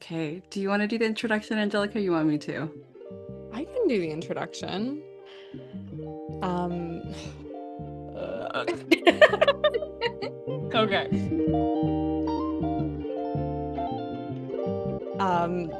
Okay. Do you want to do the introduction, Angelica? You want me to? I can do the introduction. Um, uh, okay. Um,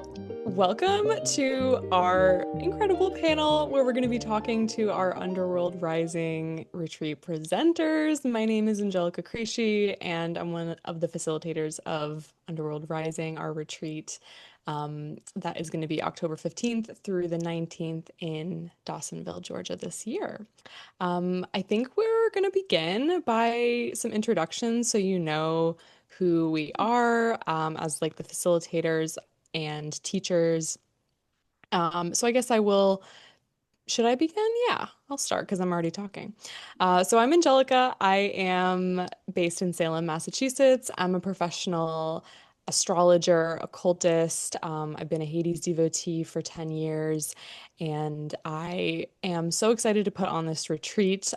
Welcome to our incredible panel where we're going to be talking to our Underworld Rising retreat presenters. My name is Angelica Creasy, and I'm one of the facilitators of Underworld Rising, our retreat. That is going to be October 15th through the 19th in Dawsonville, Georgia this year. I think we're going to begin by some introductions so you know who we are as like the facilitators and teachers. So I guess I will. Should I begin? Yeah, I'll start because I'm already talking. So I'm Angelica. I am based in Salem, Massachusetts. I'm a professional astrologer, occultist. I've been a Hades devotee for 10 years, and I am so excited to put on this retreat.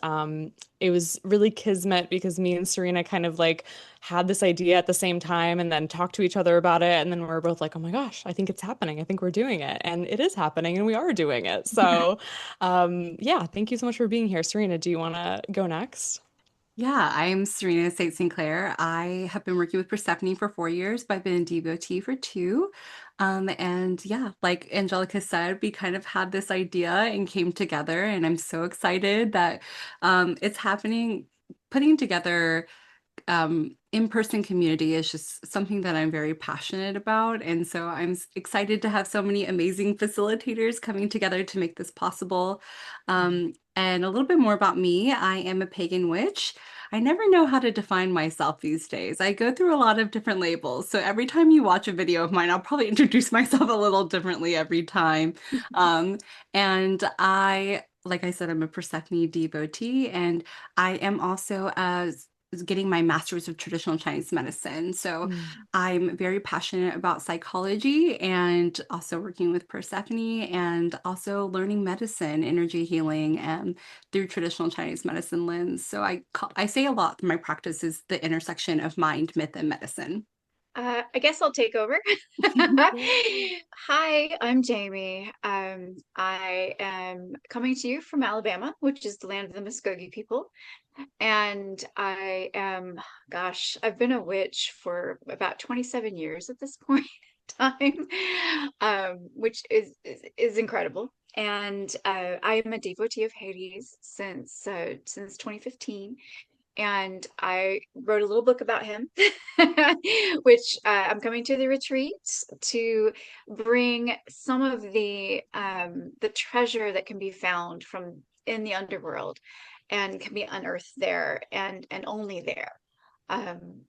It was really kismet because me and Serena kind of like had this idea at the same time and then talked to each other about it. And then we are both like, oh my gosh, I think it's happening. I think we're doing it. And it is happening and we are doing it. So, yeah, thank you so much for being here. Serena, do you want to go next? Yeah, I'm Serena Saint-Sinclair. I have been working with Persephone for 4 years, but I've been a devotee for two. And yeah, like Angelica said, we kind of had this idea and came together, and I'm so excited that it's happening. Putting together in-person community is just something that I'm very passionate about. And so excited to have so many amazing facilitators coming together to make this possible. And a little bit more about me. I am a pagan witch. I never know how to define myself these days. I go through a lot of different labels. So every time you watch a video of mine, I'll probably introduce myself a little differently every time. Um, and like I said, I'm a Persephone devotee, and I am also getting my master's of traditional Chinese medicine. So Mm. I'm very passionate about psychology and also working with Persephone and also learning medicine, energy healing, and through traditional Chinese medicine lens. So I say a lot my practice is the intersection of mind, myth, and medicine. I guess I'll take over. Hi, I'm Jamie. I am coming to you from Alabama, which is the land of the Muskogee people. And I've been a witch for about 27 years at this point in time, which is incredible. And I am a devotee of Hades since 2015, and I wrote a little book about him, which I'm coming to the retreat to bring some of the treasure that can be found from in the underworld and can be unearthed there and only there,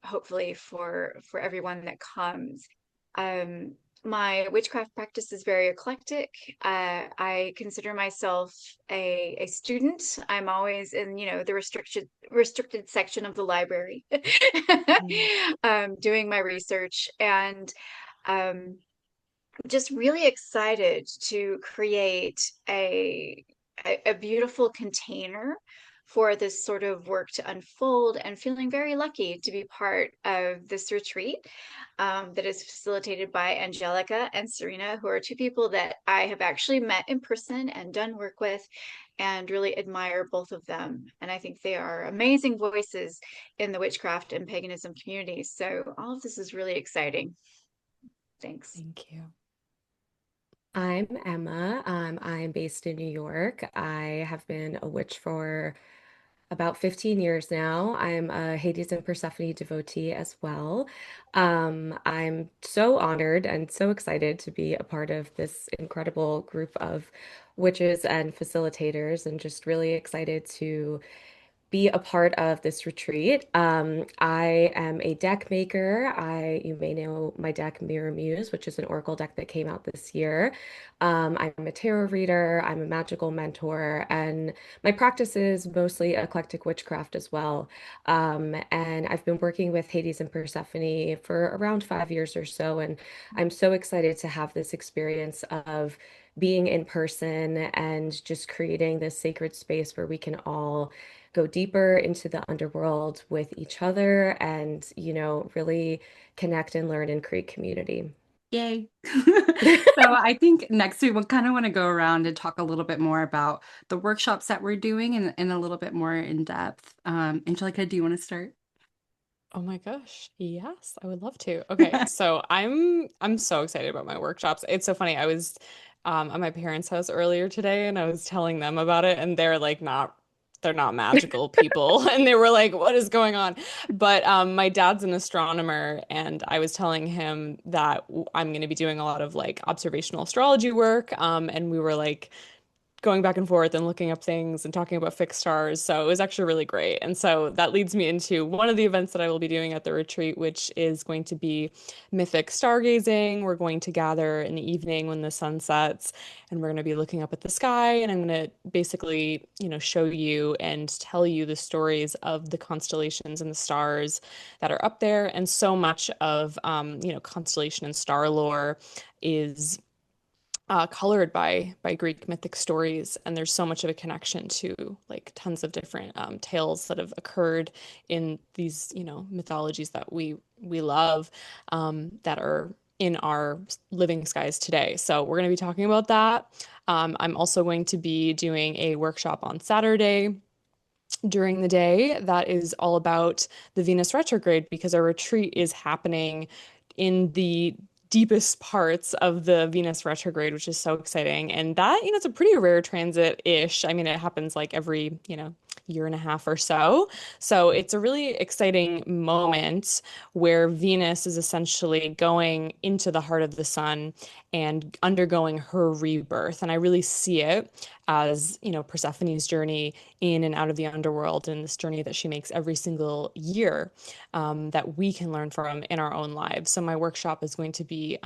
hopefully for everyone that comes. Um, my witchcraft practice is very eclectic. I consider myself a student. I'm always in, the restricted section of the library, Mm. doing my research, and um, just really excited to create a beautiful container for this sort of work to unfold, and feeling very lucky to be part of this retreat that is facilitated by Angelica and Serena, who are two people that I have actually met in person and done work with, and really admire both of them. And I think they are amazing voices in the witchcraft and paganism communities. So all of this is really exciting. Thanks. Thank you. I'm Emma. I'm based in New York. I have been a witch for about 15 years now. I'm a Hades and Persephone devotee as well. I'm so honored and so excited to be a part of this incredible group of witches and facilitators, and just really excited to be a part of this retreat. I am a deck maker. You may know my deck Mirror Muse, which is an oracle deck that came out this year. I'm a tarot reader. I'm a magical mentor, and my practice is mostly eclectic witchcraft as well. And I've been working with Hades and Persephone for around 5 years or so, and I'm so excited to have this experience of being in person and just creating this sacred space where we can all go deeper into the underworld with each other and, really connect and learn and create community. Yay. So I think next we will kind of want to go around and talk a little bit more about the workshops that we're doing and a little bit more in depth. Angelica, do you want to start? Oh my gosh. Yes, I would love to. Okay, so I'm so excited about my workshops. It's so funny. I was at my parents' house earlier today and I was telling them about it and they're not magical people and they were like, "What is going on?" But my dad's an astronomer and I was telling him that I'm going to be doing a lot of like observational astrology work and we were like going back and forth and looking up things and talking about fixed stars. So it was actually really great. And so that leads me into one of the events that I will be doing at the retreat, which is going to be mythic stargazing. We're going to gather in the evening when the sun sets, and we're going to be looking up at the sky. And I'm going to basically, show you and tell you the stories of the constellations and the stars that are up there. And so much of, constellation and star lore is colored by Greek mythic stories, and there's so much of a connection to like tons of different tales that have occurred in these, mythologies that we love that are in our living skies today. So we're going to be talking about that. I'm also going to be doing a workshop on Saturday during the day that is all about the Venus retrograde because our retreat is happening in the deepest parts of the Venus retrograde, which is so exciting. And that, it's a pretty rare transit-ish. I mean, it happens like every, year and a half or so. So it's a really exciting moment where Venus is essentially going into the heart of the sun and undergoing her rebirth. And I really see it as, Persephone's journey in and out of the underworld and this journey that she makes every single year that we can learn from in our own lives. So my workshop is going to be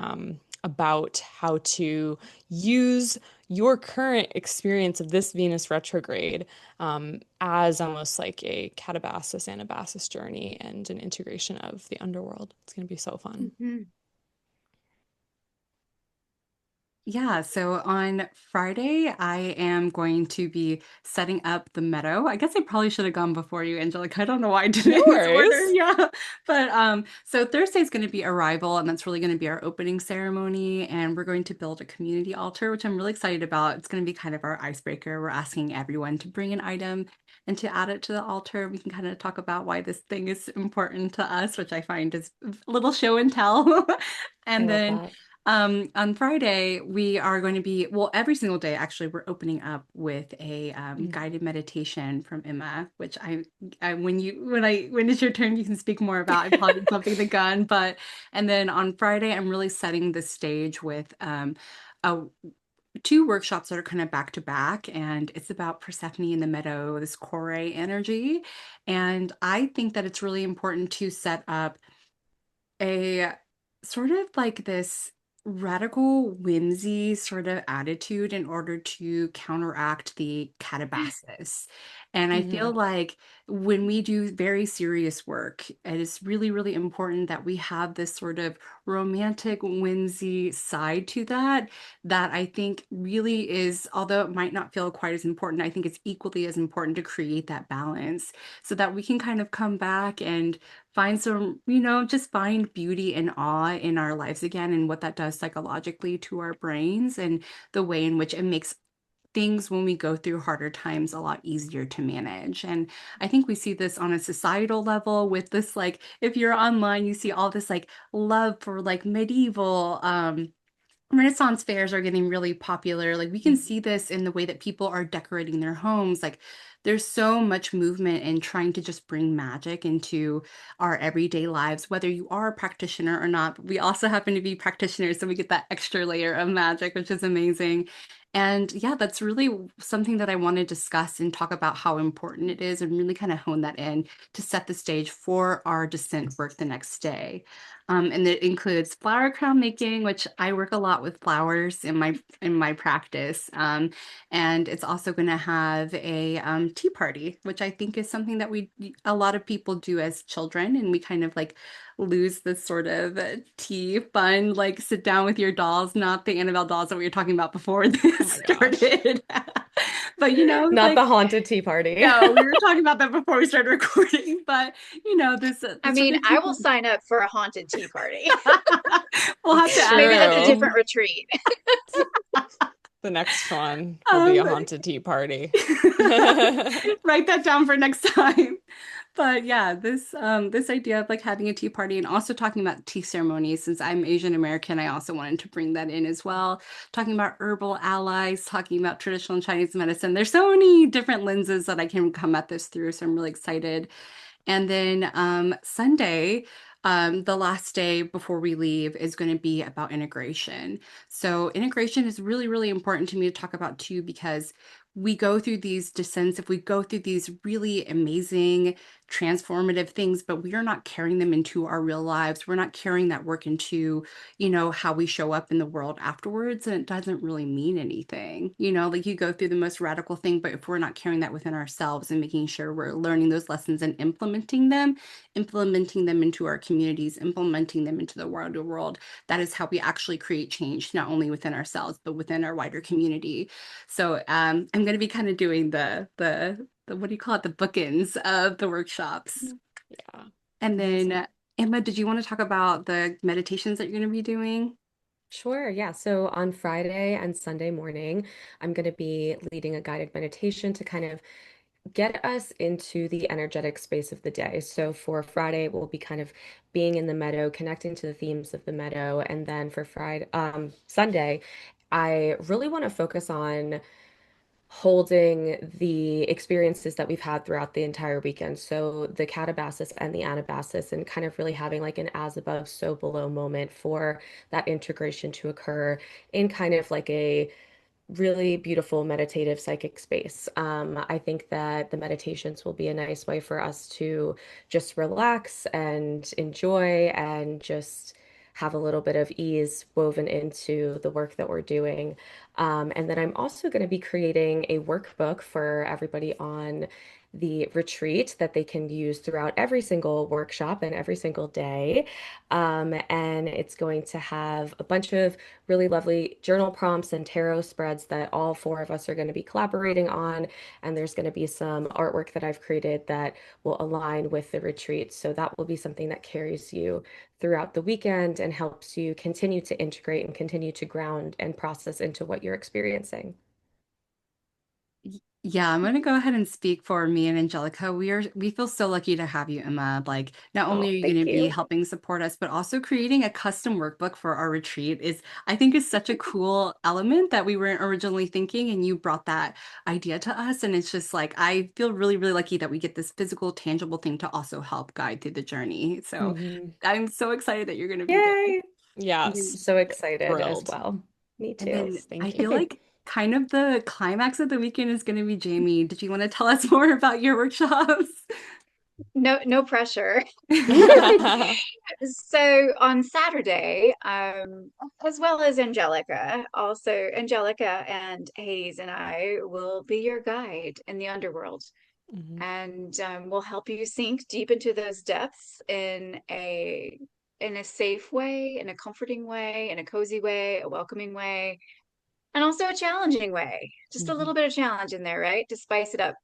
about how to use your current experience of this Venus retrograde as almost like a catabasis anabasis journey and an integration of the underworld. It's going to be so fun. Mhm. Yeah, so on Friday, I am going to be setting up the Meadow. I guess I probably should have gone before you, Angelica. I don't know why I did No it in this order. worries. Yeah. But so Thursday is going to be Arrival, and that's really going to be our opening ceremony. And we're going to build a community altar, which I'm really excited about. It's going to be kind of our icebreaker. We're asking everyone to bring an item and to add it to the altar. We can kind of talk about why this thing is important to us, which I find is a little show and tell. I And love then that. on Friday, we are going to be, well, every single day, actually, we're opening up with a Mm. guided meditation from Emma, which when it's your turn, you can speak more about. I probably jumping the gun, but, and then on Friday, I'm really setting the stage with a, two workshops that are kind of back to back, and it's about Persephone in the Meadow, this Kore energy. And I think that it's really important to set up a sort of like this radical whimsy sort of attitude in order to counteract the catabasis. And I feel Mhm. like when we do very serious work, it is really, really important that we have this sort of romantic whimsy side to that, that I think really is, although it might not feel quite as important, I think it's equally as important to create that balance so that we can kind of come back and find some, just find beauty and awe in our lives again and what that does psychologically to our brains and the way in which it makes things when we go through harder times a lot easier to manage. And I think we see this on a societal level with this, like, if you're online, you see all this like love for like medieval Renaissance fairs are getting really popular. Like we can Mm. see this in the way that people are decorating their homes. Like there's so much movement in trying to just bring magic into our everyday lives, whether you are a practitioner or not. But we also happen to be practitioners, so we get that extra layer of magic, which is amazing. And yeah, that's really something that I want to discuss and talk about how important it is and really kind of hone that in to set the stage for our descent work the next day. And it includes flower crown making, which I work a lot with flowers in my practice. And it's also going to have a tea party, which I think is something that a lot of people do as children, and we kind of like lose this sort of tea fun, like sit down with your dolls, not the Annabelle dolls that we were talking about before this Oh my gosh. started. But you know, Not like the haunted tea party. no, we were talking about that before we started recording. But you know, I this sort mean, of I will sign up for a haunted tea party. we'll have to add Maybe that that's a True. different in. retreat. The next one will be a Um, haunted tea party. Write that down for next time. But yeah, this idea of like having a tea party and also talking about tea ceremonies, since I'm Asian American, I also wanted to bring that in as well. Talking about herbal allies, talking about traditional Chinese medicine. There's so many different lenses that I can come at this through, so I'm really excited. And then Sunday, the last day before we leave, is going to be about integration. So, integration is really, really important to me to talk about too, because we go through these descents, if we go through these really amazing, transformative things, but we are not carrying them into our real lives. We're not carrying that work into, how we show up in the world afterwards. And it doesn't really mean anything. Like you go through the most radical thing, but if we're not carrying that within ourselves and making sure we're learning those lessons and implementing them into our communities, implementing them into the wider world, that is how we actually create change, not only within ourselves, but within our wider community. So I'm going to be kind of doing the what do you call it? The bookends of the workshops. Yeah. And then Amazing. Emma, did you want to talk about the meditations that you're going to be doing? Sure, yeah. So on Friday and Sunday morning, I'm going to be leading a guided meditation to kind of get us into the energetic space of the day. So for Friday, we'll be kind of being in the meadow, connecting to the themes of the meadow. And then for Sunday, I really want to focus on holding the experiences that we've had throughout the entire weekend. So the catabasis and the anabasis, and kind of really having like an as above, so below moment for that integration to occur in kind of like a really beautiful meditative psychic space. I think that the meditations will be a nice way for us to just relax and enjoy and just have a little bit of ease woven into the work that we're doing. And then I'm also going to be creating a workbook for everybody on the retreat that they can use throughout every single workshop and every single day. And it's going to have a bunch of really lovely journal prompts and tarot spreads that all four of us are going to be collaborating on. And there's going to be some artwork that I've created that will align with the retreat. So that will be something that carries you throughout the weekend and helps you continue to integrate and continue to ground and process into what you're experiencing. Yeah, I'm gonna go ahead and speak for me and Angelica. We feel so lucky to have you, Emma. Like, not only Oh, are you thank gonna be you. helping support us, but also creating a custom workbook for our retreat is, I think, is such a cool element that we weren't originally thinking, and you brought that idea to us. And it's just like I feel really, really lucky that we get this physical, tangible thing to also help guide through the journey. So Hmm. I'm so excited that you're gonna be there. Yay! I'm Yes. so excited as Thrilled. well. Me And too. then Yes, I thank feel you. like kind of the climax of the weekend is going to be Jamie. Did you want to tell us more about your workshops? No, no pressure. So on Saturday, as well as Angelica, also Angelica and Hades and I will be your guide in the underworld, Mhm. and we'll help you sink deep into those depths in a safe way, in a comforting way, in a cozy way, a welcoming way, and also a challenging way. Just a Mhm. little bit of challenge in there, right? To spice it up.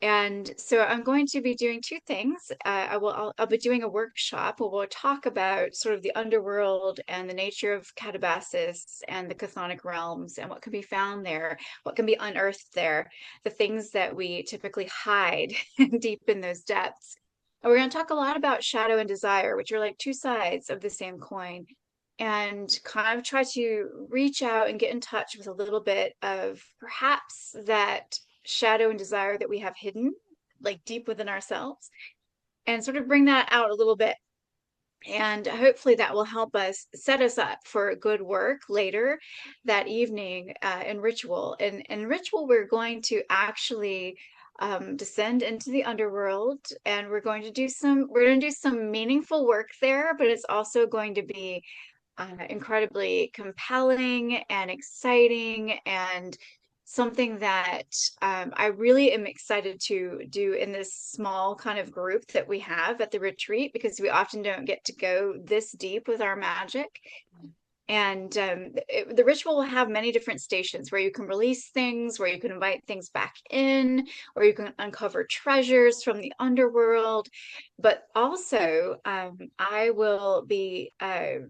And so I'm going to be doing two things. I'll be doing a workshop where we'll talk about sort of the underworld and the nature of catabasis and the chthonic realms and what can be found there, what can be unearthed there, the things that we typically hide deep in those depths. And we're going to talk a lot about shadow and desire, which are like two sides of the same coin, and kind of try to reach out and get in touch with a little bit of perhaps that shadow and desire that we have hidden, like deep within ourselves, and sort of bring that out a little bit. And hopefully that will help us set us up for good work later that evening in ritual. And in ritual, we're going to actually descend into the underworld, and we're going to do some meaningful work there, but it's also going to be incredibly compelling and exciting, and something that I really am excited to do in this small kind of group that we have at the retreat, because we often don't get to go this deep with our magic. And the ritual will have many different stations where you can release things, where you can invite things back in, or you can uncover treasures from the underworld. But also, I will be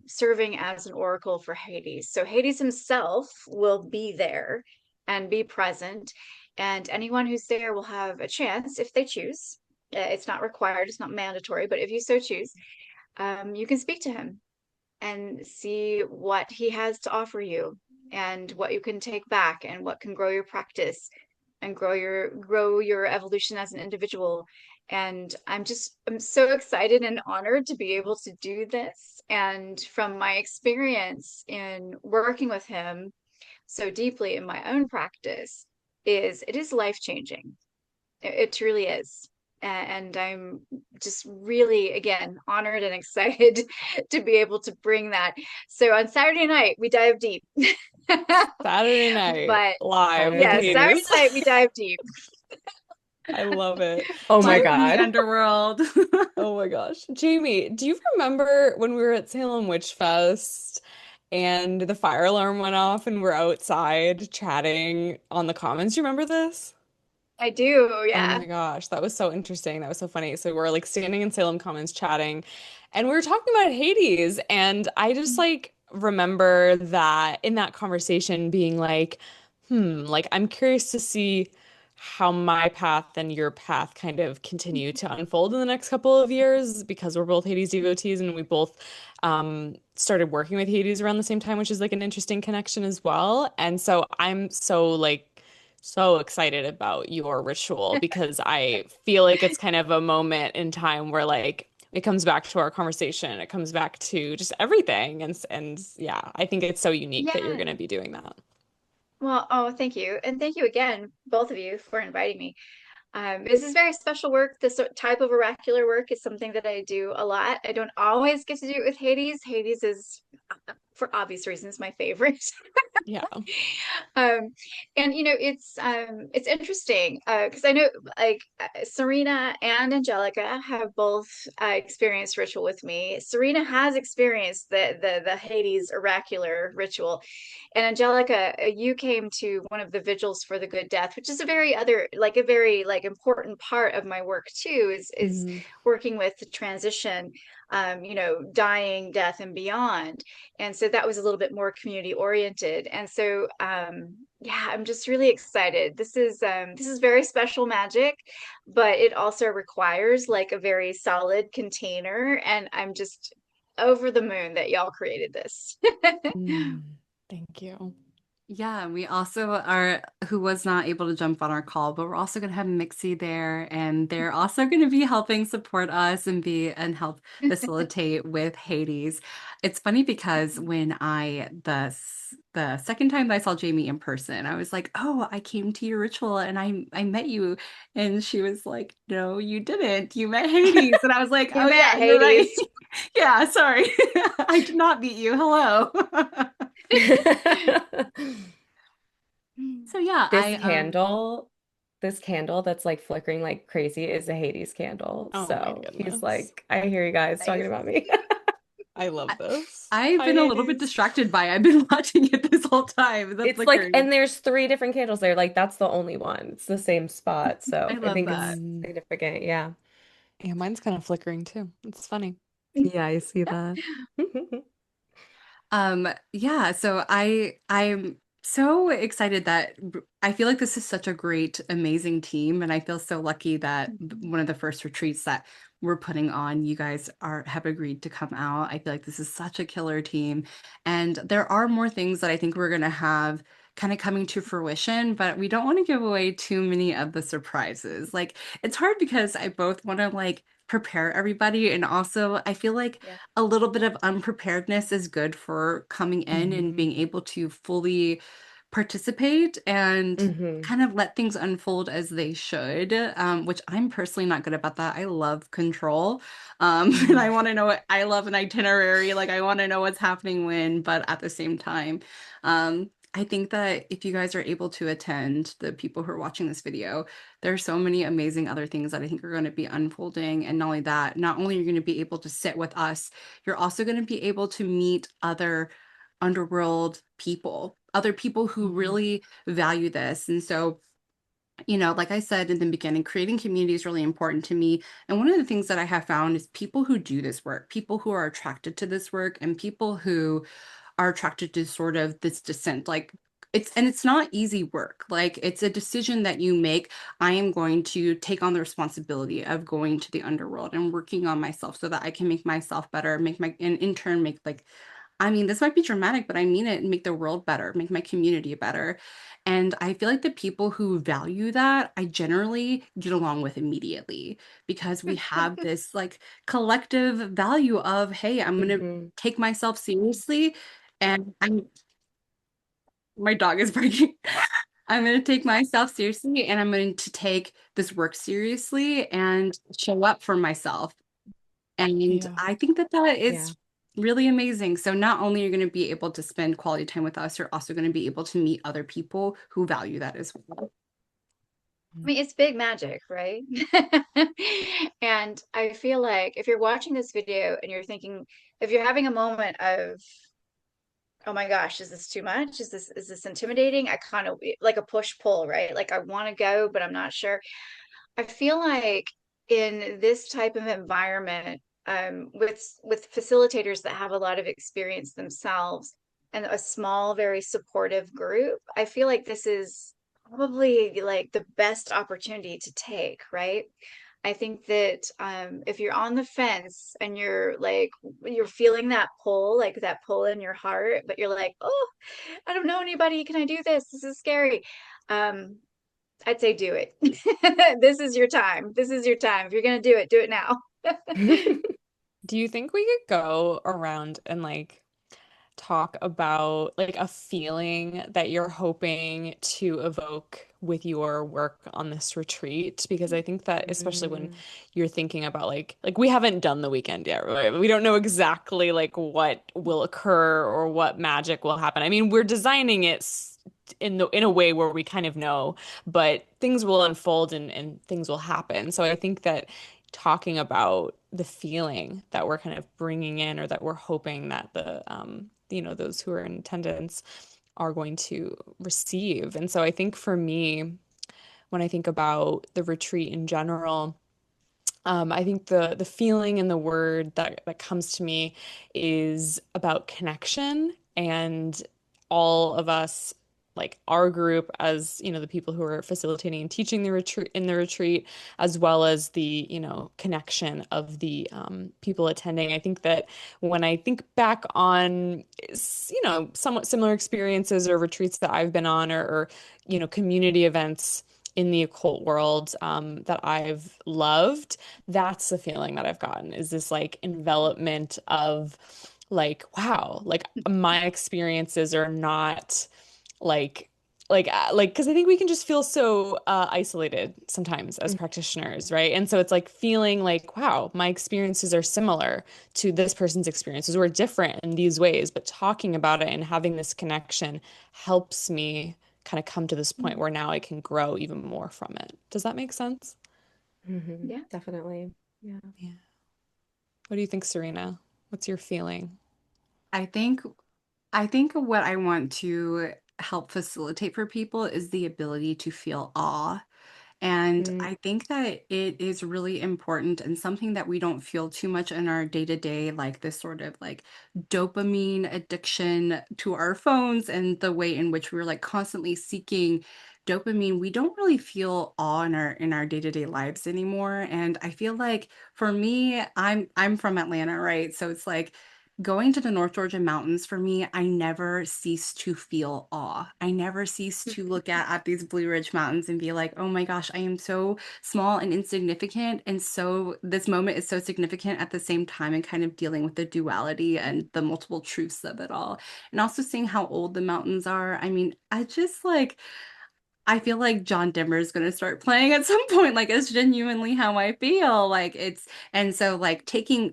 serving as an oracle for Hades. So Hades himself will be there and be present. And anyone who's there will have a chance if they choose. It's not required, it's not mandatory, but if you so choose, you can speak to him and see what he has to offer you and what you can take back and what can grow your practice and grow your evolution as an individual. And I'm so excited and honored to be able to do this. And from my experience in working with him so deeply in my own practice, it is life changing. It truly is. And I'm just really, again, honored and excited to be able to bring that. So on Saturday night, we dive deep. Saturday night But live with yeah, Saturday. Saturday Hades. night, we dive deep. I love it. Oh Do my you, Welcome the God. Underworld. oh my gosh. Jamie, do you remember when we were at Salem Witch Fest and the fire alarm went off and we're outside chatting on the commons? Do you remember this? I do, Oh yeah. my gosh, that was so interesting. That was so funny. So we're like standing in Salem Commons chatting, and we were talking about Hades, and I just like remember that in that conversation being like, like I'm curious to see how my path and your path kind of continue to unfold in the next couple of years because we're both Hades devotees and we both started working with Hades around the same time, which is like an interesting connection as well. And so I'm so excited about your ritual because I feel like it's kind of a moment in time where like it comes back to our conversation, it comes back to just everything, and yeah, I think it's so unique that you're Yeah. going to be doing that. Well, oh, thank you. And thank you again, both of you, for inviting me. This is very special work. This type of oracular work is something that I do a lot. I don't always get to do it with Hades. Hades is, for obvious reasons, my favorite. Yeah. Um, and it's interesting because I know like Serena and Angelica have both experienced ritual with me. Serena has experienced the Hades oracular ritual, and Angelica, you came to one of the vigils for the good death, which is a very like important part of my work too, is Mhm. working with the transition, dying, death, and beyond. And so that was a little bit more community oriented. And so yeah, I'm just really excited. This is very special magic, but it also requires like a very solid container, and I'm just over the moon that y'all created this. Thank you. Yeah, we also are, who was not able to jump on our call, but we're also going to have Mixie there, and they're also going to be helping support us and help facilitate with Hades. It's funny because when the second time that I saw Jamie in person, I was like, "Oh, I came to your ritual and I met you," and she was like, "No, you didn't. You met Hades," and I was like, You "Oh met yeah, you're right. Hades. Yeah, sorry, I did not meet you. Hello." So yeah, This candle, this candle that's like flickering like crazy is a Hades candle. Oh my So he's goodness. like, I hear you guys talking Nice. about me. I love this. I've Hi, been a little bit Hades. distracted by it. I've been watching it this whole time. The It's like, flickering. and there's three different candles there. Like that's the only one. It's the same spot. I So I love think that. it's significant. Yeah. Yeah, mine's kind of flickering too. It's funny. Yeah, I see that. Yeah, so I'm so excited that I feel like this is such a great, amazing team, and I feel so lucky that one of the first retreats that we're putting on, you guys are have agreed to come out. I feel like this is such a killer team, and there are more things that I think we're gonna have kind of coming to fruition, but we don't want to give away too many of the surprises. Like it's hard because I both want to like prepare everybody, and also I feel like Yeah. a little bit of unpreparedness is good for coming in and Hmm. being able to fully participate and Hmm. kind of let things unfold as they should, which I'm personally not good about that. I love control. And I want to know what I love an itinerary, like I want to know what's happening when, but at the same time, I think that if you guys are able to attend, the people who are watching this video, there are so many amazing other things that I think are going to be unfolding. And not only that, not only are you going to be able to sit with us, you're also going to be able to meet other underworld people, other people who Mhm. really value this. And so, like I said in the beginning, creating community is really important to me. And one of the things that I have found is people who do this work, people who are attracted to this work, and people who are attracted to sort of this descent. Like it's not easy work. Like it's a decision that you make. I am going to take on the responsibility of going to the underworld and working on myself so that I can make myself better, make my, and in turn make like, I mean, this might be dramatic, but I mean it, and make the world better, make my community better. And I feel like the people who value that, I generally get along with immediately because we have this like collective value of, hey, I'm gonna Mhm. take myself seriously, and my dog is barking. I'm going to take myself seriously, and I'm going to take this work seriously and show up for myself. And Yeah. I think that that Yeah. is really amazing. So not only are you going to be able to spend quality time with us, you're also going to be able to meet other people who value that as well. I mean, it's big magic, right? And I feel like if you're watching this video and you're thinking, if you're having a moment of, oh my gosh, is this too much? Is this intimidating? I kind of like a push pull, right? Like I want to go, but I'm not sure. I feel like in this type of environment, with facilitators that have a lot of experience themselves and a small, very supportive group, I feel like this is probably like the best opportunity to take, right? I think that if you're on the fence and you're feeling that pull, like that pull in your heart, but you're like, oh, I don't know anybody. Can I do this? This is scary. Um, I'd say do it. This is your time. This is your time. If you're gonna do it now. Do you think we could go around and like talk about like a feeling that you're hoping to evoke with your work on this retreat? Because I think that especially when Mm. you're thinking about like we haven't done the weekend yet, right? We don't know exactly like what will occur or what magic will happen. I mean, we're designing it in a way where we kind of know, but things will unfold and things will happen. So I think that talking about the feeling that we're kind of bringing in or that we're hoping that the those who are in attendance are going to receive. And so I think for me, when I think about the retreat in general, I think the feeling and the word that comes to me is about connection and all of us, like our group as, the people who are facilitating and teaching the retreat, as well as the, connection of the people attending. I think that when I think back on, somewhat similar experiences or retreats that I've been on or community events in the occult world that I've loved, that's the feeling that I've gotten is this like envelopment of like, wow, like my experiences are not like because I think we can just feel so isolated sometimes as practitioners, right? And so it's like feeling like, wow, my experiences are similar to this person's experiences. We're different in these ways, but talking about it and having this connection helps me kind of come to this point where now I can grow even more from it. Does that make sense? Mhm. Yeah. Definitely. Yeah. Yeah. What do you think, Serena? What's your feeling? I think I think what I want to help facilitate for people is the ability to feel awe. And Mm. I think that it is really important and something that we don't feel too much in our day-to-day, like this sort of like dopamine addiction to our phones and the way in which we're like constantly seeking dopamine. We don't really feel awe in our day-to-day lives anymore. And I feel like for me, I'm from Atlanta, right? So it's like going to the North Georgia mountains for me, I never cease to feel awe. I never cease to look at these Blue Ridge Mountains and be like, oh my gosh, I am so small and insignificant. And so this moment is so significant at the same time and kind of dealing with the duality and the multiple truths of it all. And also seeing how old the mountains are. I mean, I just like I feel like John Denver is going to start playing at some point. Like it's genuinely how I feel. Like it's and so like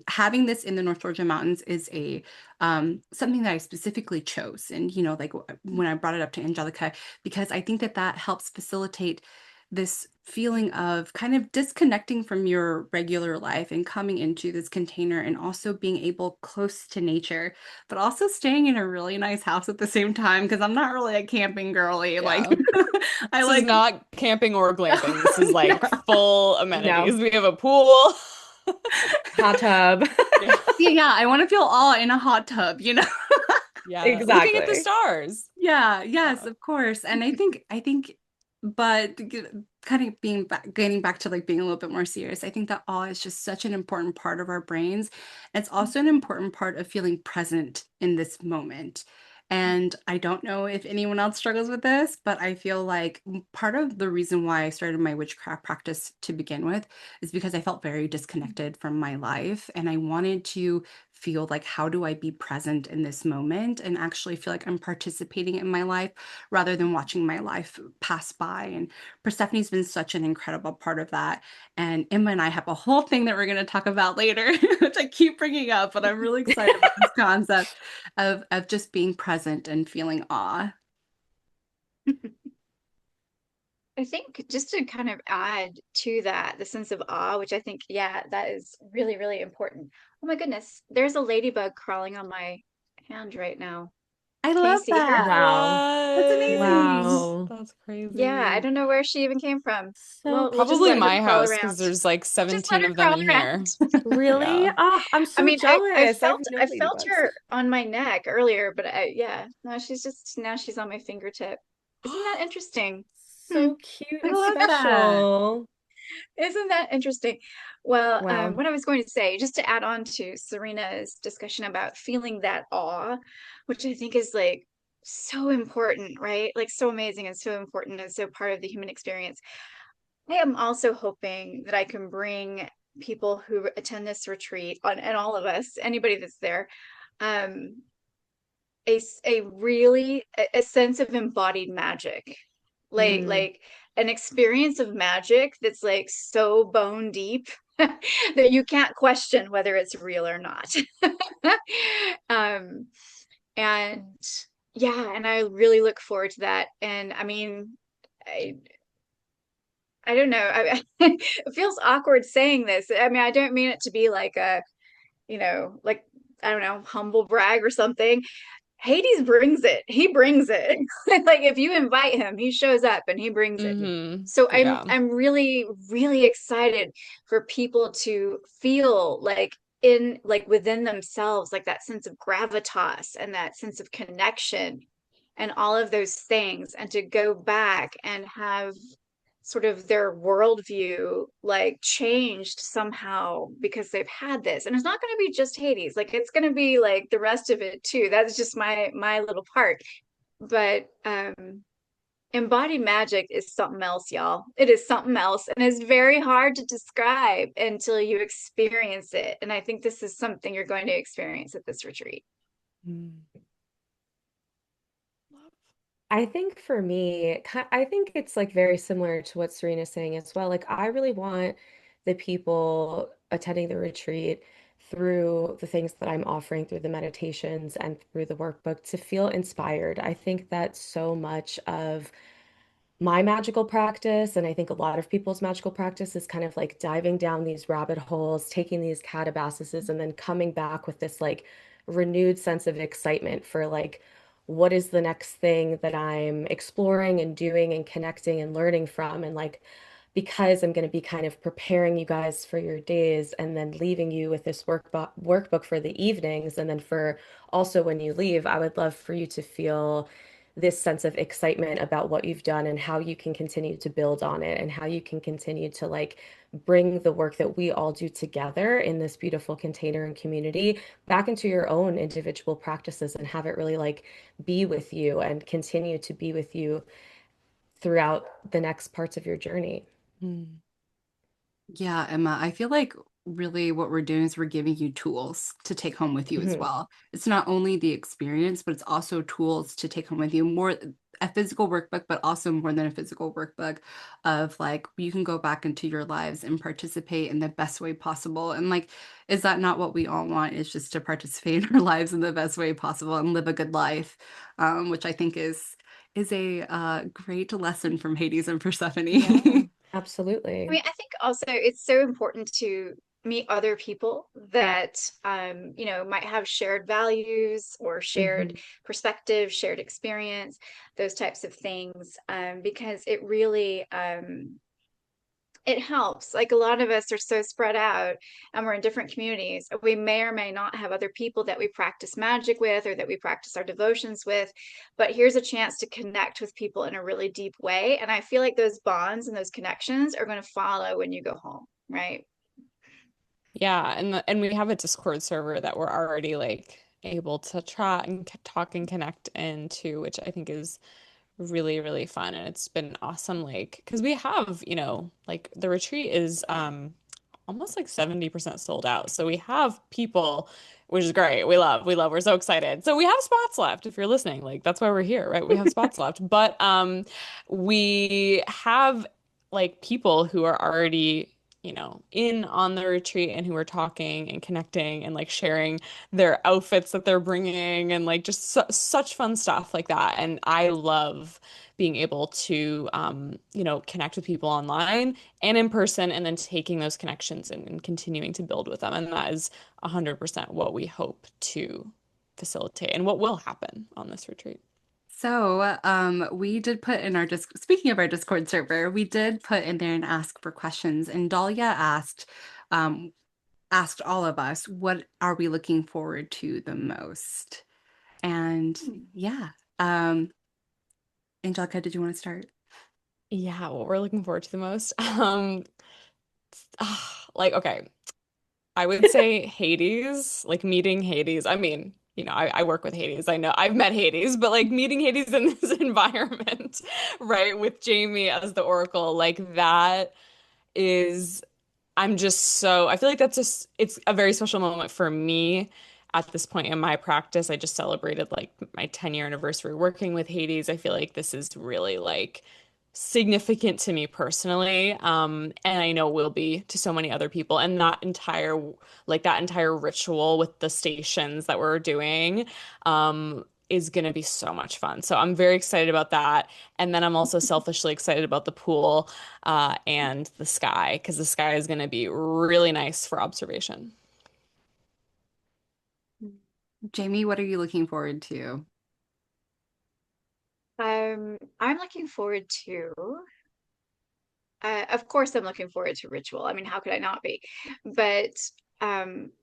having this in the North Georgia mountains is a something that I specifically chose. And like when I brought it up to Angelica, because I think that that helps facilitate this feeling of kind of disconnecting from your regular life and coming into this container and also being able close to nature, but also staying in a really nice house at the same time because I'm not really a camping girly. Like Yeah. I This is like not camping or glamping. This is yeah. like full amenities. No, We have a pool. hot tub. Yeah. Yeah, I want to feel all in a hot tub, you know? Yeah. Looking at the Exactly. stars. Yeah, yes, Yeah. of course. And I think, but kind of being back, getting back to like being a little bit more serious, I think that awe is just such an important part of our brains. It's also an important part of feeling present in this moment. And I don't know if anyone else struggles with this, but I feel like part of the reason why I started my witchcraft practice to begin with is because I felt very disconnected from my life and I wanted to feel like how do I be present in this moment and actually feel like I'm participating in my life rather than watching my life pass by. And Persephone's been such an incredible part of that. And Emma and I have a whole thing that we're going to talk about later, which I keep bringing up, but I'm really excited about this concept of just being present and feeling awe. I think just to kind of add to that, the sense of awe, which I think, yeah, that is really, really important. Oh my goodness, there's a ladybug crawling on my hand right now. I Can you love see her? that. Wow. That's What? amazing. Wow. That's Yeah, I crazy. don't know where she even came from. So We'll just Probably let her my crawl house around. because there's like Just let 17 her of them crawl in around. here. really? Yeah. Oh, I'm I so mean, I jealous. I have felt no I felt ladybugs. her on my neck earlier, but yeah, no, she's just now she's on my fingertip. Isn't that interesting? Hmm. So cute I and love that. special. Isn't that interesting? Well, Wow. what I was going to say, just to add on to Serena's discussion about feeling that awe, which I think is like so important, right? Like so amazing and so important and so part of the human experience. I am also hoping that I can bring people who attend this retreat on, and all of us, anybody that's there, um, a really a sense of embodied magic, Mm, like an experience of magic that's like so bone deep that you can't question whether it's real or not. um, and yeah, and I really look forward to that. And I mean, I I don't know. It feels awkward saying this. I mean, I don't mean it to be like a, like I don't know, humble brag or something. Hades brings it. He brings it. Like if you invite him, he shows up and he brings it. So I'm Yeah. I'm really really excited for people to feel like in like within themselves like that sense of gravitas and that sense of connection and all of those things and to go back and have sort of their worldview like changed somehow because they've had this. And it's not going to be just Hades, like it's going to be like the rest of it too. That's just my little part. But embodied magic is something else, y'all. It is something else and it's very hard to describe until you experience it. And I think this is something you're going to experience at this retreat. Mm. I think for me, I think it's like very similar to what Serena's saying as well. Like, I really want the people attending the retreat through the things that I'm offering through the meditations and through the workbook to feel inspired. I think that so much of my magical practice, and I think a lot of people's magical practice is kind of like diving down these rabbit holes, taking these catabases, and then coming back with this like renewed sense of excitement for like, what is the next thing that I'm exploring and doing and connecting and learning from? And like, because I'm going to be kind of preparing you guys for your days and then leaving you with this workbook for the evenings. And then for also when you leave, I would love for you to feel this sense of excitement about what you've done and how you can continue to build on it and how you can continue to like bring the work that we all do together in this beautiful container and community back into your own individual practices and have it really like be with you and continue to be with you throughout the next parts of your journey. Mm. Yeah, Emma, I feel like really what we're doing is we're giving you tools to take home with you as Mhm. well. It's not only the experience, but it's also tools to take home with you. More a physical workbook, but also more than a physical workbook of like you can go back into your lives and participate in the best way possible. And like, is that not what we all want? Is just to participate in our lives in the best way possible and live a good life, which I think is a great lesson from Hades and Yeah. Persephone. I Absolutely. mean, I think also it's so important to meet other people that might have shared values or shared Hmm. perspective, shared experience, those types of things, because it really it helps. Like a lot of us are so spread out and we're in different communities. We may or may not have other people that we practice magic with or that we practice our devotions with, but here's a chance to connect with people in a really deep way. And I feel like those bonds and those connections are going to follow when you go home, right? Yeah, and we have a Discord server that we're already like able to try and talk and connect into, which I think is really, really fun. And it's been awesome, like, because we have, like the retreat is almost like 70% sold out. So we have people, which is great. We're so excited. So we have spots left if you're listening. Like that's why we're here, right? We have spots left. But we have like people who are already in on the retreat and who are talking and connecting and like sharing their outfits that they're bringing and like just such fun stuff like that. And I love being able to, connect with people online and in person, and then taking those connections and continuing to build with them. And that is 100% what we hope to facilitate and what will happen on this retreat. So, we did put in our disc speaking of our Discord server, we did put in there and ask for questions, and Dahlia um, asked all of us, what are we looking forward to the most? And yeah, um, Angelica, did you want to start? Yeah, what we're looking forward to the most. Like, okay, I would say Hades, like meeting Hades. I mean, I work with Hades. I know I've met Hades, but like meeting Hades in this environment, right, with Jamie as the Oracle, like that is I'm just so I feel like it's a very special moment for me at this point in my practice. I just celebrated like my 10-year anniversary working with Hades. I feel like this is really like significant to me personally. And I know will be to so many other people. And that entire ritual with the stations that we're doing, is going to be so much fun. So I'm very excited about that. And then I'm also selfishly excited about the pool and the sky, because the sky is going to be really nice for observation. Jamie, what are you looking forward to? I'm looking forward to, of course, I'm looking forward to ritual. I mean, how could I not be? But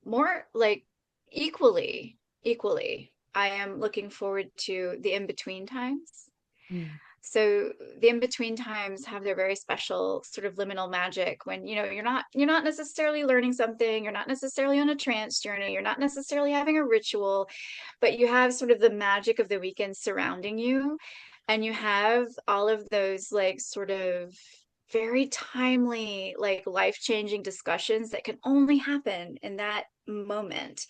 more like equally, I am looking forward to the in-between times. Mm. So the in-between times have their very special sort of liminal magic when, you're not necessarily learning something, you're not necessarily on a trance journey, you're not necessarily having a ritual, but you have sort of the magic of the weekend surrounding you. And you have all of those like sort of very timely, like life-changing discussions that can only happen in that moment.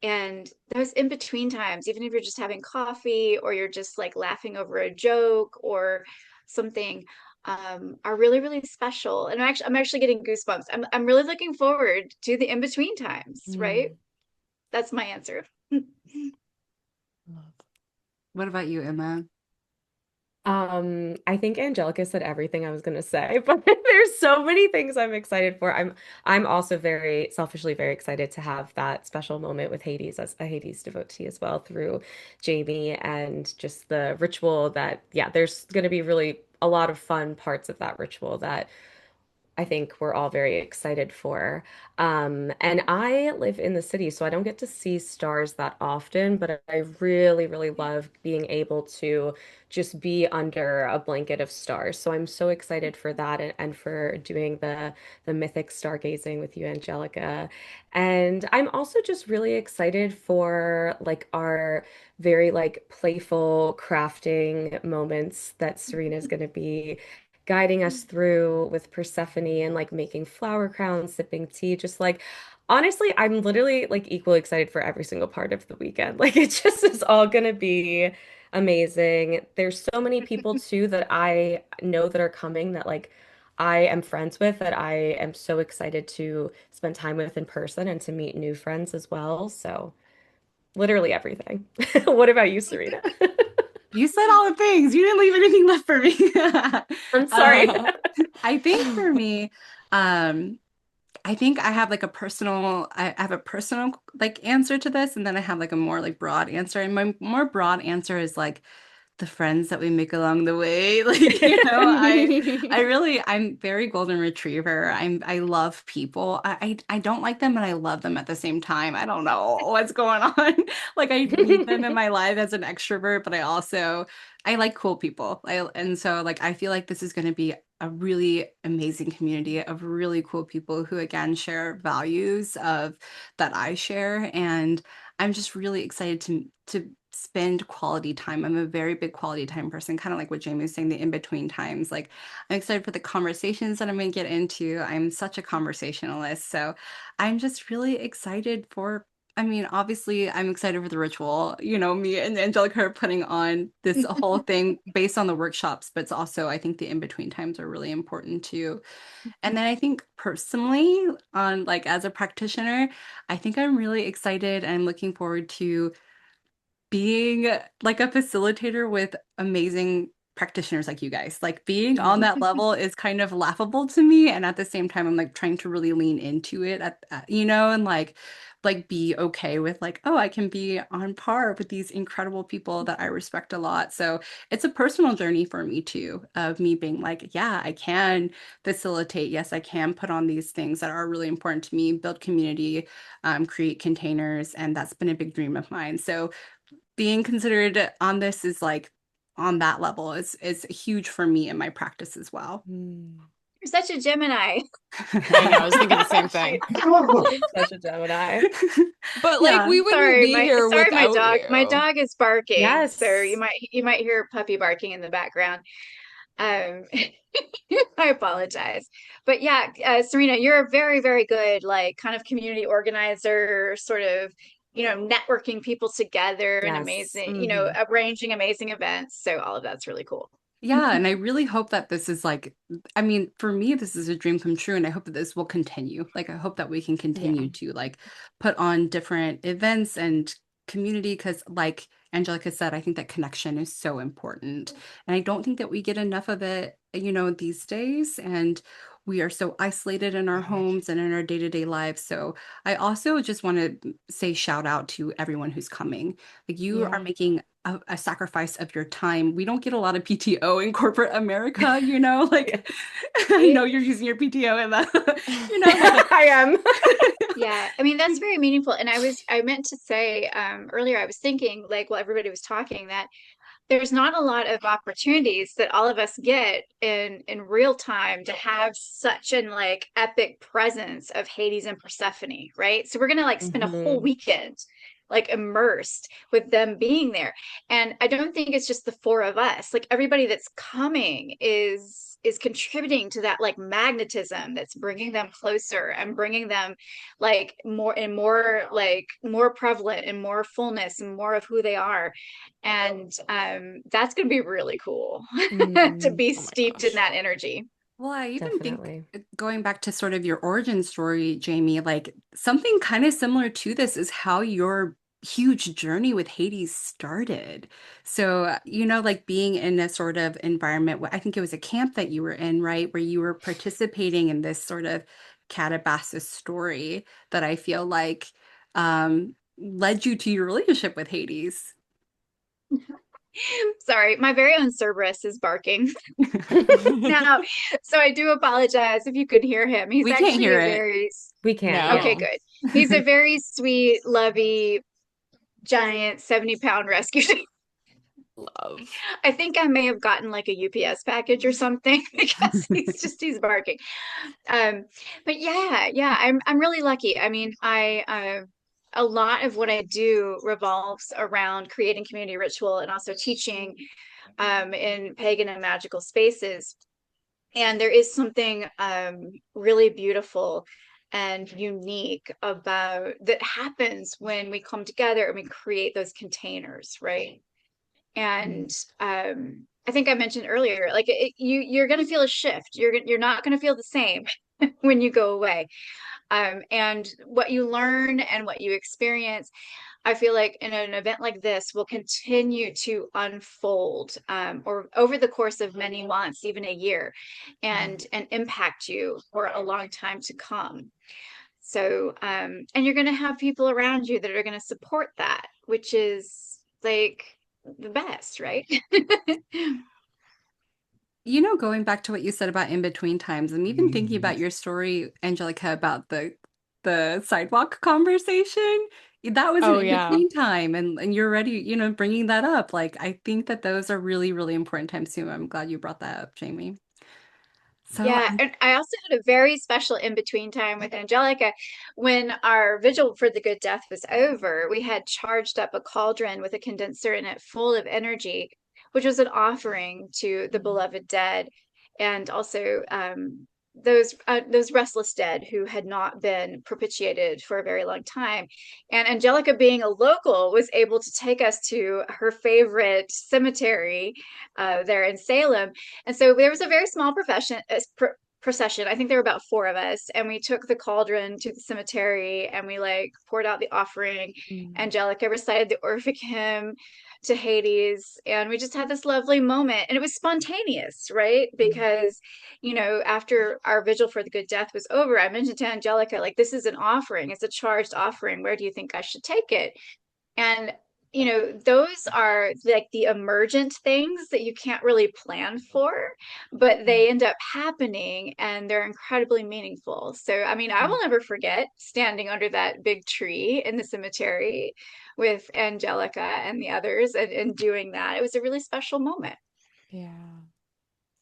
And those in between times, even if you're just having coffee or you're just like laughing over a joke or something, are really, really special. And I'm actually getting goosebumps. I'm really looking forward to the in between times, right? Mm. That's my answer. Love. What about you, Emma? I think Angelica said everything I was gonna say, but there's so many things I'm excited for. I'm also very selfishly very excited to have that special moment with Hades as a Hades devotee as well through Jamie and just the ritual that, yeah, there's gonna be really a lot of fun parts of that ritual that I think we're all very excited for. And I live in the city, so I don't get to see stars that often, but I really, really love being able to just be under a blanket of stars. So I'm so excited for that and for doing the mythic stargazing with you, Angelica. And I'm also just really excited for like our very like playful crafting moments that Serena's going to be guiding us through with Persephone and like making flower crowns, sipping tea, just like honestly, I'm literally like equally excited for every single part of the weekend. Like it just is all gonna be amazing. There's so many people too that I know that are coming that like I am friends with that I am so excited to spend time with in person and to meet new friends as well. So literally everything. What about you, Serena? You said all the things. You didn't leave anything left for me. I'm sorry. Um, I think for me, um, I think I have like a personal, I have a personal like answer to this, and then I have like a more like broad answer. And my more broad answer is like the friends that we make along the way. Like, I'm very golden retriever. I love people. I don't like them and I love them at the same time. I don't know what's going on. Like I need them in my life as an extrovert, but I like cool people. And so like I feel like this is going to be a really amazing community of really cool people who again share values of that I share. And I'm just really excited to spend quality time. I'm a very big quality time person, kind of like what Jamie was saying, the in-between times. Like I'm excited for the conversations that I'm going to get into. I'm such a conversationalist. So I'm just really excited for, I mean, obviously I'm excited for the ritual. Me and Angelica are putting on this whole thing based on the workshops, but it's also, I think the in-between times are really important too. And then I think personally, on like as a practitioner, I think I'm really excited and looking forward to being like a facilitator with amazing practitioners like you guys. Like being on that level is kind of laughable to me, and at the same time, I'm like trying to really lean into it and like be okay with like, oh, I can be on par with these incredible people that I respect a lot. So it's a personal journey for me too, of me being like, yeah, I can facilitate. Yes, I can put on these things that are really important to me, build community, create containers, and that's been a big dream of mine. So being considered on this is like on that level is huge for me in my practice as well. You're such a Gemini. I know, I was thinking the same thing. Such a Gemini. But like Yeah. we wouldn't be here Sorry, my without dog. My you. dog is barking, so Yes. you might hear puppy barking in the background. Um, I apologize. But yeah, Serena, you're a very, very good, like, kind of community organizer, sort of, networking people together and Yes. amazing, arranging amazing events. So all of that's really cool. Yeah, and I really hope that this is like, I mean, for me, this is a dream come true, and I hope that this will continue. Like, I hope that we can Yeah. continue to like put on different events and community because, like Angelica said, I think that connection is so important, and I don't think that we get enough of it, these days. And we are so isolated in our homes and in our day-to-day lives. So I also just want to say shout out to everyone who's coming. Like, you are Yeah. making a sacrifice of your time. We don't get a lot of PTO in corporate America, Yeah. like I know you're using your PTO in that, like I am. Yeah, I mean, that's very meaningful. And I meant to say earlier, I was thinking, like, while everybody was talking, that there's not a lot of opportunities that all of us get in real time to have such an like epic presence of Hades and Persephone, right? So we're gonna like spend a whole hmm weekend like immersed with them being there. And I don't think it's just the four of us. Like everybody that's coming is contributing to that like magnetism that's bringing them closer and bringing them like more and more like more prevalent and more fullness and more of who they are. And that's going to be really cool to be Oh my steeped in gosh. that energy. well, I even think Definitely. going back to sort of your origin story, Jamie, like something kind of similar to this is how your huge journey with Hades started. So, like being in a sort of environment, I think it was a camp that you were in, right? Where you were participating in this sort of Catabasis story that I feel like led you to your relationship with Hades. Sorry, my very own Cerberus is barking now. So I do apologize if you could hear him. He's We can't actually hear a it. very, We can't. Yeah. okay, No. good. He's a very sweet, lovey, giant 70-pound rescue. Love. I think I may have gotten like a UPS package or something because he's barking. Um, but yeah, I'm really lucky. I mean, a lot of what I do revolves around creating community ritual and also teaching in pagan and magical spaces. And there is something really beautiful and unique about that happens when we come together and we create those containers, right? And I think I mentioned earlier, like you're going to feel a shift. You're not going to feel the same when you go away. And what you learn and what you experience, I feel like in an event like this will continue to unfold, or over the course of many months, even a year, Mhm. and impact you for a long time to come. So, and you're going to have people around you that are going to support that, which is like the best, right? Going back to what you said about in between times, I'm even thinking about your story, Angelica, about the sidewalk conversation. That was an Oh in yeah. between time, and you're already, bringing that up. Like, I think that those are really, really important times too. I'm glad you brought that up, Jamie. So, Yeah, and I also had a very special in between time with Angelica. When our vigil for the good death was over, we had charged up a cauldron with a condenser in it full of energy, which was an offering to the beloved dead, and also those restless dead who had not been propitiated for a very long time. And Angelica, being a local, was able to take us to her favorite cemetery there in Salem. And so there was a very small procession. I think there were about four of us, and we took the cauldron to the cemetery, and we like poured out the offering. Mm. Angelica recited the Orphic hymn to Hades, and we just had this lovely moment. And it was spontaneous, right? Mm. Because, after our vigil for the good death was over, I mentioned to Angelica, like, this is an offering, it's a charged offering. Where do you think I should take it? And those are like the emergent things that you can't really plan for, but they end up happening and they're incredibly meaningful. So, I mean, I Mm. will never forget standing under that big tree in the cemetery with Angelica and the others, and doing that. It was a really special moment. Yeah.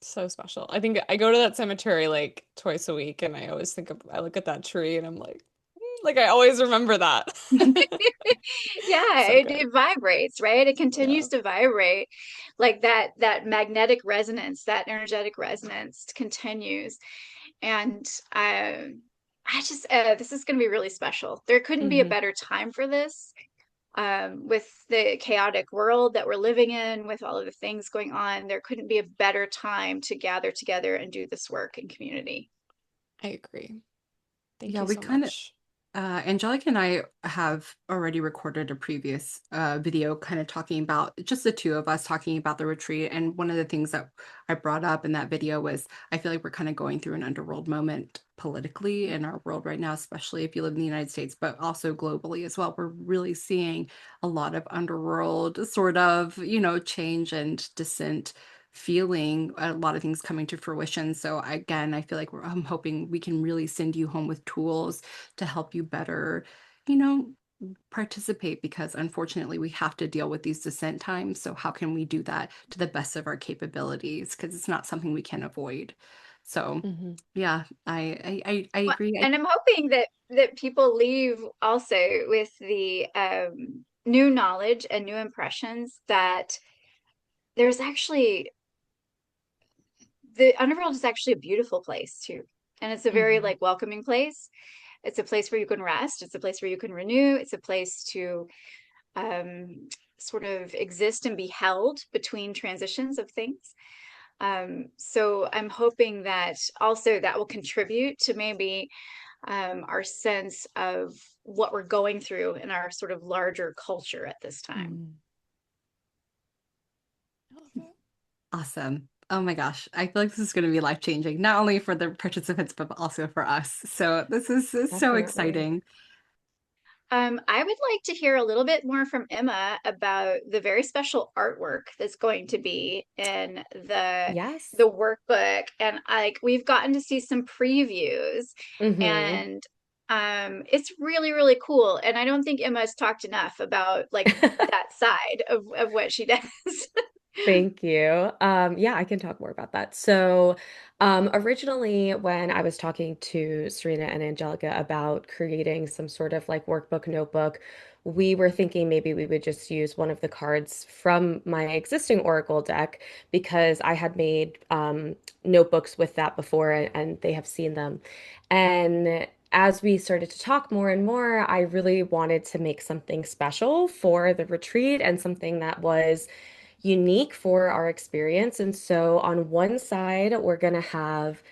So special. I think I go to that cemetery like twice a week and I always I look at that tree and I'm like I always remember that. Yeah, So it good. vibrates, right? It Yeah. continues to vibrate, like that magnetic resonance, that energetic resonance continues. And I just this is going to be really special. There couldn't be a Hmm. better time for this. With the chaotic world that we're living in, with all of the things going on, there couldn't be a better time to gather together and do this work in community. I agree. Thank yeah, you we so kind of much. Angelica and I have already recorded a previous video kind of talking about just the two of us talking about the retreat. And one of the things that I brought up in that video was I feel like we're kind of going through an underworld moment politically in our world right now, especially if you live in the United States, but also globally as well. We're really seeing a lot of underworld sort of, change and dissent feeling a lot of things coming to fruition. So again, I feel like I'm hoping we can really send you home with tools to help you better, you know, participate because unfortunately we have to deal with these descent times. So how can we do that to the best of our capabilities? Because it's not something we can avoid. So Hmm. yeah, I Well, agree. and I'm hoping that people leave also with the new knowledge and new impressions that there's actually the underworld is actually a beautiful place too. And it's a very Hmm. like welcoming place. It's a place where you can rest. It's a place where you can renew. It's a place to sort of exist and be held between transitions of things. So I'm hoping that also that will contribute to maybe our sense of what we're going through in our sort of larger culture at this time. Hmm. I love it. Awesome. Oh my gosh. I feel like this is going to be life-changing, not only for the participants, but also for us. So this is so Definitely. exciting. I would like to hear a little bit more from Emma about the very special artwork that's going to be in Yes. the workbook. And like we've gotten to see some previews, Hmm. and it's really, really cool. And I don't think Emma's talked enough about like that side of what she does. Thank you. Yeah, I can talk more about that. So, originally, when I was talking to Serena and Angelica about creating some sort of like workbook notebook, we were thinking maybe we would just use one of the cards from my existing Oracle deck because I had made notebooks with that before and they have seen them. And as we started to talk more and more, I really wanted to make something special for the retreat and something that was unique for our experience. And so on one side, we're going to have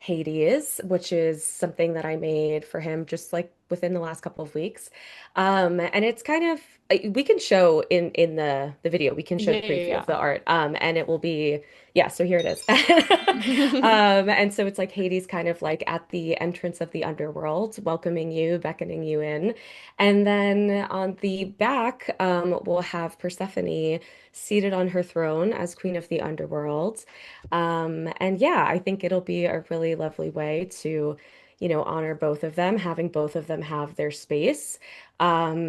Hades, which is something that I made for him just like within the last couple of weeks. And it's kind of we can show in the video, we can show Yeah, the preview yeah, of the art. And it will be yeah, so here it is. yeah. And so it's like Hades kind of like at the entrance of the underworld, welcoming you, beckoning you in. And then on the back, we'll have Persephone seated on her throne as Queen of the Underworld. And yeah, I think it'll be a really lovely way to, honor both of them, having both of them have their space. And,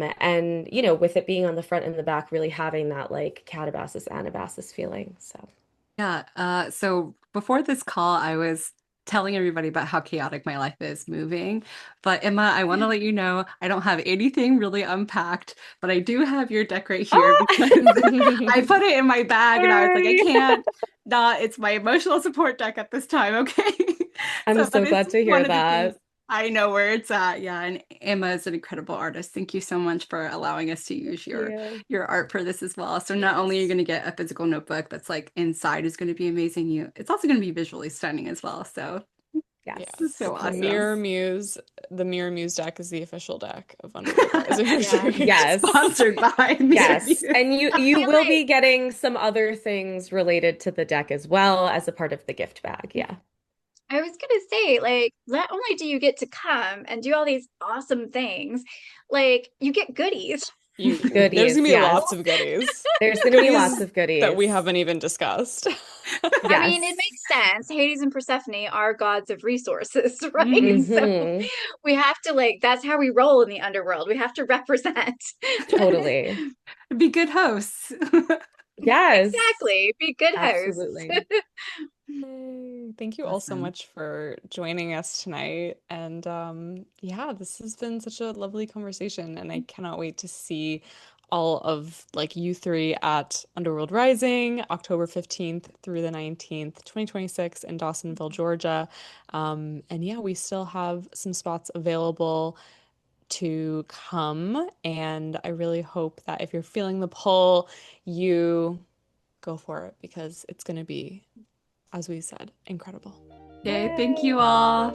with it being on the front and the back, really having that like Catabasis Anabasis feeling. So. Yeah, so before this call, I was telling everybody about how chaotic my life is moving. But Emma, I want to let you know I don't have anything really unpacked, but I do have your deck right here because I put it in my bag and I was like, I Yay! can't not, it's my emotional support deck at this time, okay? I'm So so that is glad to hear one of the things that. I know where it's at. Yeah, and Emma is an incredible artist. Thank you so much for allowing us to Thank use you. your art for this as well. So not only are you Yes. going to get a physical notebook that's like inside is going to be amazing, it's also going to be visually stunning as well. So it's Yes, Yes. so awesome. Mirror Muse, the Mirror Muse deck is the official deck of Underworld Rising Yeah. Retreat. yes, Sponsored by Meadow. yes. And you I you feel will like be getting some other things related to the deck as well as a part of the gift bag. Yeah. I was gonna say, like, not only do you get to come and do all these awesome things, like you get goodies. There's gonna Goodies, be lots yes. of goodies. There's going to be lots Goodies of that we goodies. haven't even discussed. I mean, it Yes. makes sense. Hades and Persephone are gods of resources, right? Mhm. So Hmm. we have to like that's how we roll in the underworld. We have to represent. Totally. Be good hosts. Yes. Exactly. Be good hosts. Absolutely. Yay. Thank you all so Awesome. much for joining us tonight. And yeah, this has been such a lovely conversation, and I cannot wait to see all of like you three at Underworld Rising, October 15th through the 19th, 2026 in Dawsonville, Georgia. And yeah, we still have some spots available to come, and I really hope that if you're feeling the pull, you go for it because it's going to be, as we said, incredible. Okay, thank you all.